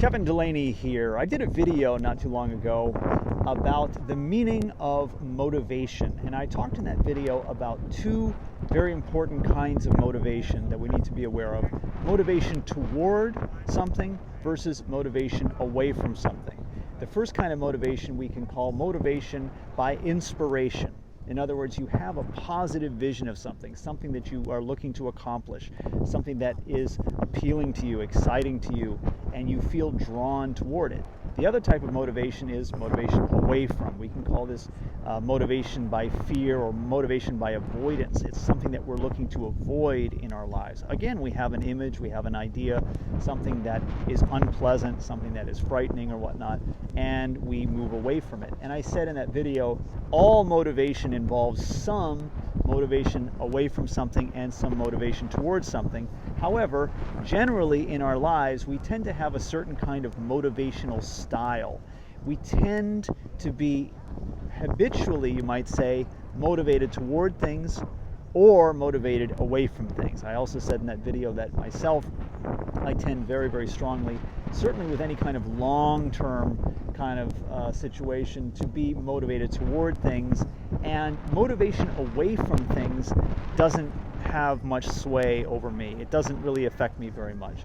Kevin Delaney here. I did a video not too long ago about the meaning of motivation, and I talked in that video about two very important kinds of motivation that we need to be aware of. Motivation toward something versus motivation away from something. The first kind of motivation we can call motivation by inspiration. In other words, you have a positive vision of something, something that you are looking to accomplish, something that is appealing to you, exciting to you, and you feel drawn toward it. The other type of motivation is motivation away from. We can call this motivation by fear or motivation by avoidance. It's something that we're looking to avoid in our lives. Again, we have an image, we have an idea, something that is unpleasant, something that is frightening or whatnot, and we move away from it. And I said in that video, all motivation involves some motivation away from something and some motivation towards something. However, generally in our lives, we tend to have a certain kind of motivational style. We tend to be habitually, you might say, motivated toward things or motivated away from things. I also said in that video that myself, I tend very, very strongly, certainly with any kind of long-term kind of situation, to be motivated toward things, and motivation away from things doesn't have much sway over me. It doesn't really affect me very much.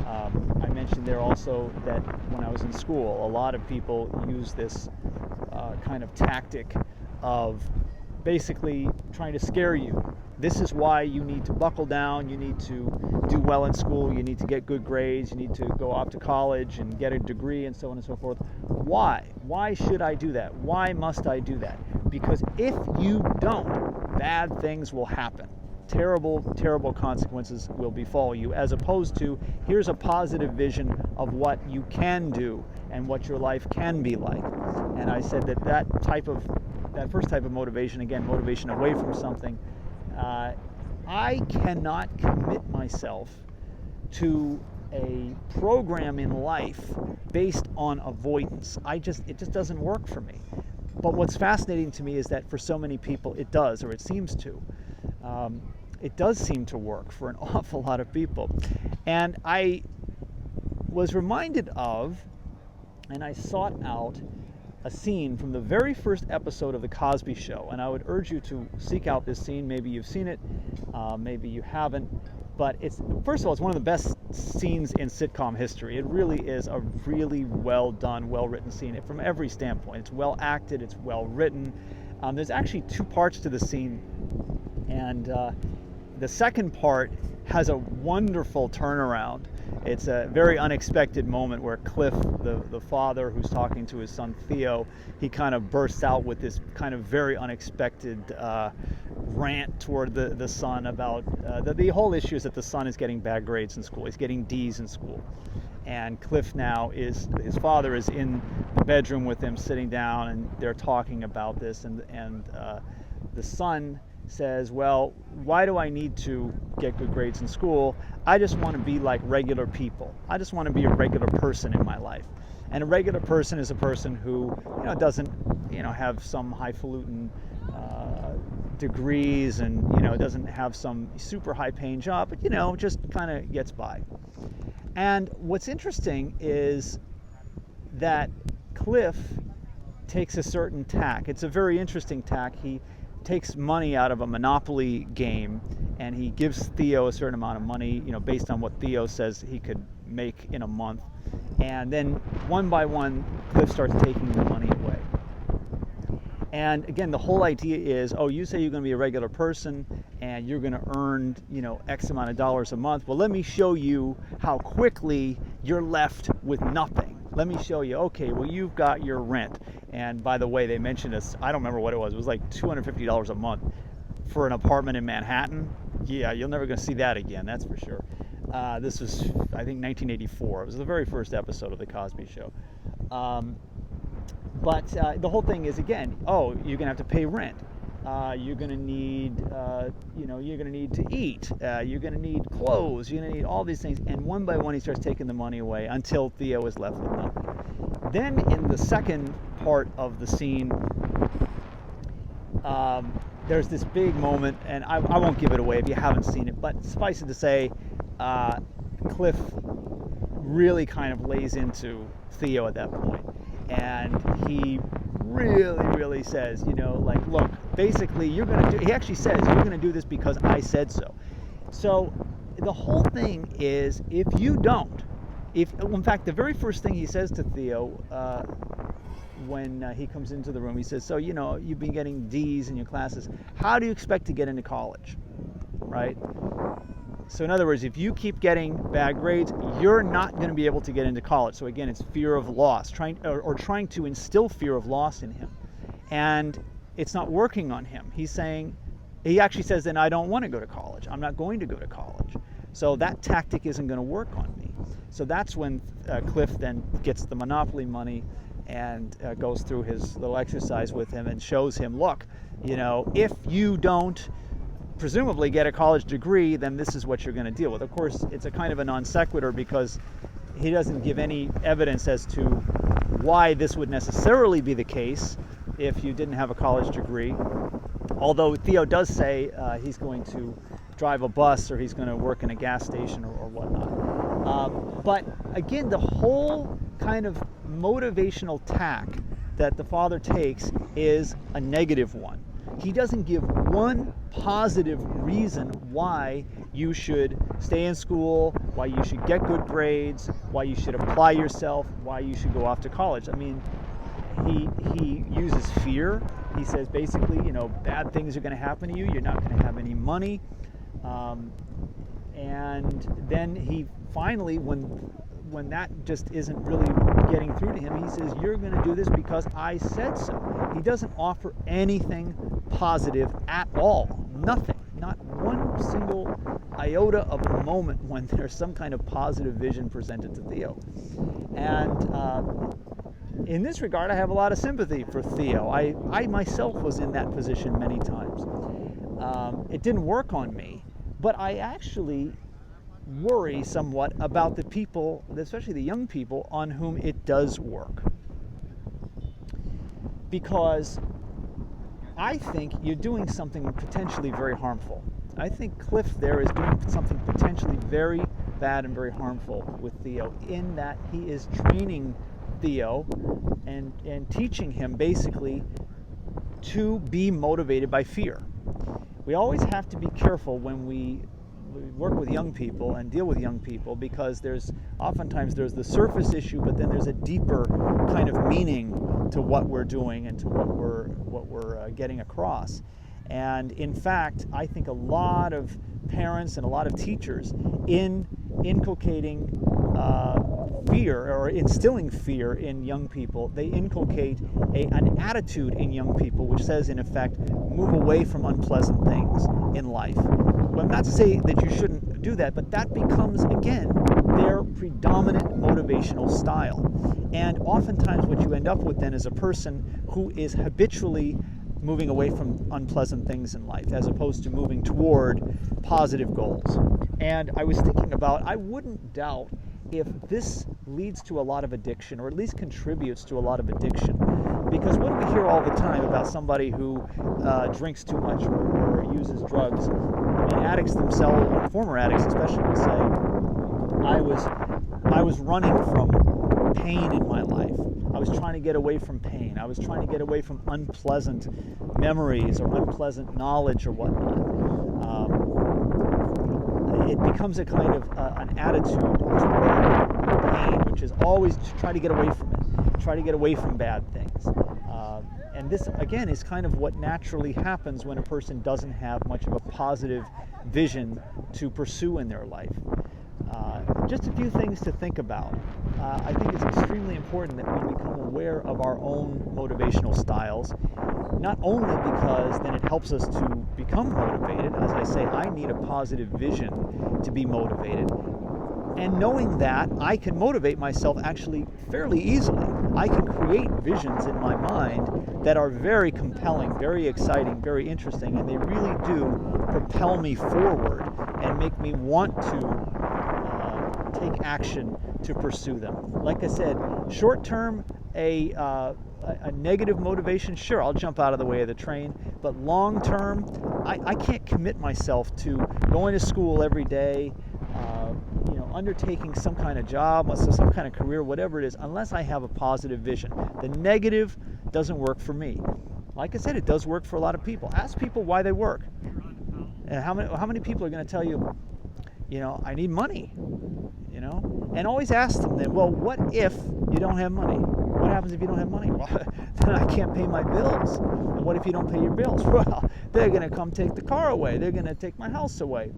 I mentioned there also that when I was in school, a lot of people use this kind of tactic of basically trying to scare you. This is why you need to buckle down, you need to do well in school, you need to get good grades, you need to go off to college and get a degree and so on and so forth. Why? Why should I do that? Why must I do that? Because if you don't, bad things will happen. Terrible, terrible consequences will befall you, as opposed to here's a positive vision of what you can do and what your life can be like. And I said that first type of motivation, again, motivation away from something, I cannot commit myself to a program in life based on avoidance. It just doesn't work for me. But what's fascinating to me is that for so many people it does, or it seems to. It does seem to work for an awful lot of people. And I was reminded of, and I sought out a scene from the very first episode of the Cosby Show, and I would urge you to seek out this scene. Maybe you've seen it, maybe you haven't, but first of all, it's one of the best scenes in sitcom history. It really is a really well done, well written scene from every standpoint. It's well acted, it's well written. There's actually two parts to the scene, and the second part has a wonderful turnaround. It's a very unexpected moment where Cliff, the father who's talking to his son Theo, he kind of bursts out with this kind of very unexpected rant toward the son about the whole issue is that the son is getting bad grades in school. He's getting D's in school. And Cliff now his father is in the bedroom with him sitting down, and they're talking about this, and the son says, well, why do I need to get good grades in school? I just want to be like regular people. I just want to be a regular person in my life. And a regular person is a person who, doesn't, have some highfalutin degrees and, doesn't have some super high paying job, but, just kind of gets by. And what's interesting is that Cliff takes a certain tack. It's a very interesting tack. He takes money out of a Monopoly game, and he gives Theo a certain amount of money, based on what Theo says he could make in a month. And then one by one, Cliff starts taking the money away. And again, the whole idea is, you say you're going to be a regular person and you're going to earn, X amount of dollars a month. Well, let me show you how quickly you're left with nothing. Let me show you, okay, well, you've got your rent. And by the way, they mentioned this, I don't remember what it was like $250 a month for an apartment in Manhattan. Yeah, you're never going to see that again, that's for sure. This was, I think, 1984. It was the very first episode of The Cosby Show. But the whole thing is, again, you're going to have to pay rent. You're going to need, you're going to need to eat. You're going to need clothes. You're going to need all these things. And one by one, he starts taking the money away until Theo is left with nothing. Then in the second part of the scene, there's this big moment, and I won't give it away if you haven't seen it, but suffice it to say, Cliff really kind of lays into Theo at that point. And he really says, like, look, basically he actually says, you're going to do this because I said so. So the whole thing is, in fact, the very first thing he says to Theo when he comes into the room, he says, so, you've been getting D's in your classes. How do you expect to get into college, right? So in other words, if you keep getting bad grades, you're not going to be able to get into college. So again, it's fear of loss, trying to instill fear of loss in him. And it's not working on him. He actually says, then I don't want to go to college. I'm not going to go to college. So that tactic isn't going to work on me. So that's when Cliff then gets the Monopoly money and goes through his little exercise with him and shows him, look, if you don't presumably get a college degree, then this is what you're going to deal with. Of course, it's a kind of a non sequitur because he doesn't give any evidence as to why this would necessarily be the case if you didn't have a college degree. Although Theo does say he's going to drive a bus or he's going to work in a gas station or whatnot. But again, the whole kind of motivational tack that the father takes is a negative one. He doesn't give one positive reason why you should stay in school, why you should get good grades, why you should apply yourself, why you should go off to college. I mean, he uses fear. He says basically, bad things are going to happen to you. You're not going to have any money. And then he finally, when that just isn't really getting through to him, he says, you're going to do this because I said so. He doesn't offer anything positive at all. Nothing. Not one single iota of a moment when there's some kind of positive vision presented to Theo. And in this regard, I have a lot of sympathy for Theo. I myself was in that position many times. It didn't work on me, but I actually worry somewhat about the people, especially the young people, on whom it does work. Because I think you're doing something potentially very harmful. I think Cliff there is doing something potentially very bad and very harmful with Theo, in that he is training Theo and teaching him basically to be motivated by fear. We always have to be careful when we work with young people and deal with young people, because oftentimes there's the surface issue, but then there's a deeper kind of meaning to what we're doing and to what we're getting across. And in fact, I think a lot of parents and a lot of teachers, in inculcating fear or instilling fear in young people, they inculcate an attitude in young people which says, in effect, move away from unpleasant things in life. Well, not to say that you shouldn't do that, but that becomes, again, their predominant motivational style. And oftentimes what you end up with then is a person who is habitually moving away from unpleasant things in life, as opposed to moving toward positive goals. And I was thinking about, I wouldn't doubt if this leads to a lot of addiction, or at least contributes to a lot of addiction. Because what do we hear all the time about somebody who drinks too much or uses drugs? I mean, addicts themselves, or former addicts especially, will say, I was running from pain in my life. I was trying to get away from pain. I was trying to get away from unpleasant memories or unpleasant knowledge or whatnot. It becomes a kind of an attitude toward pain, which is always to try to get away from it, try to get away from bad things. And this, again, is kind of what naturally happens when a person doesn't have much of a positive vision to pursue in their life. Just a few things to think about. I think it's extremely important that we become aware of our own motivational styles, not only because then it helps us to become motivated. As I say, I need a positive vision to be motivated. And knowing that, I can motivate myself actually fairly easily. I can create visions in my mind that are very compelling, very exciting, very interesting, and they really do propel me forward and make me want to take action to pursue them. Like I said, short term, a negative motivation, sure, I'll jump out of the way of the train, but long term, I can't commit myself to going to school every day, undertaking some kind of job, some kind of career, whatever it is, unless I have a positive vision. The negative doesn't work for me. Like I said, it does work for a lot of people. Ask people why they work. And how many people are going to tell you, I need money, And always ask them then, well, what if you don't have money? What happens if you don't have money? Well, then I can't pay my bills. And what if you don't pay your bills? Well, they're going to come take the car away. They're going to take my house away.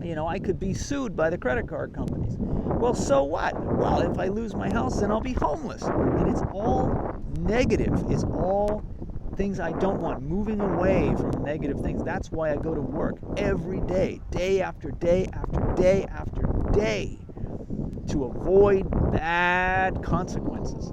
I could be sued by the credit card companies. Well, so what? Well, if I lose my house, then I'll be homeless. And it's all negative. It's all things I don't want, moving away from negative things. That's why I go to work every day, day after day after day after day, to avoid bad consequences.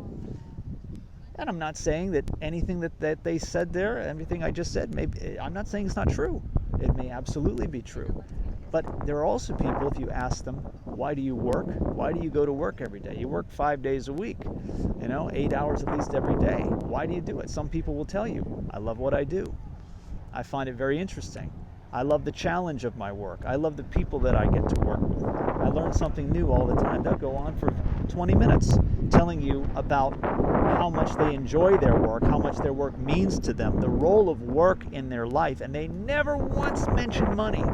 And I'm not saying that anything that they said there, everything I just said, I'm not saying it's not true. It may absolutely be true. But there are also people, if you ask them, why do you work? Why do you go to work every day? You work 5 days a week, 8 hours at least every day. Why do you do it? Some people will tell you, I love what I do. I find it very interesting. I love the challenge of my work. I love the people that I get to work with. I learn something new all the time. They'll go on for 20 minutes telling you about how much they enjoy their work, how much their work means to them, the role of work in their life, and they never once mention money.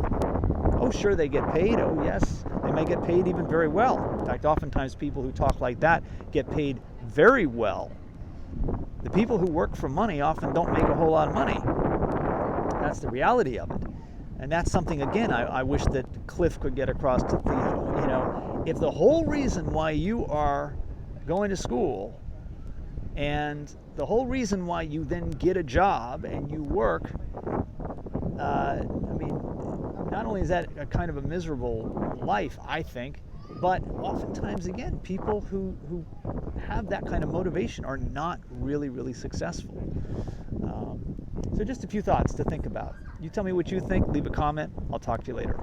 Oh, sure, they get paid. Oh, yes, they may get paid even very well. In fact, oftentimes people who talk like that get paid very well. The people who work for money often don't make a whole lot of money. That's the reality of it. And that's something, again, I wish that Cliff could get across to Theo. If the whole reason why you are going to school and the whole reason why you then get a job and you work, not only is that a kind of a miserable life, I think, but oftentimes, again, people who have that kind of motivation are not really, really successful. So just a few thoughts to think about. You tell me what you think. Leave a comment. I'll talk to you later.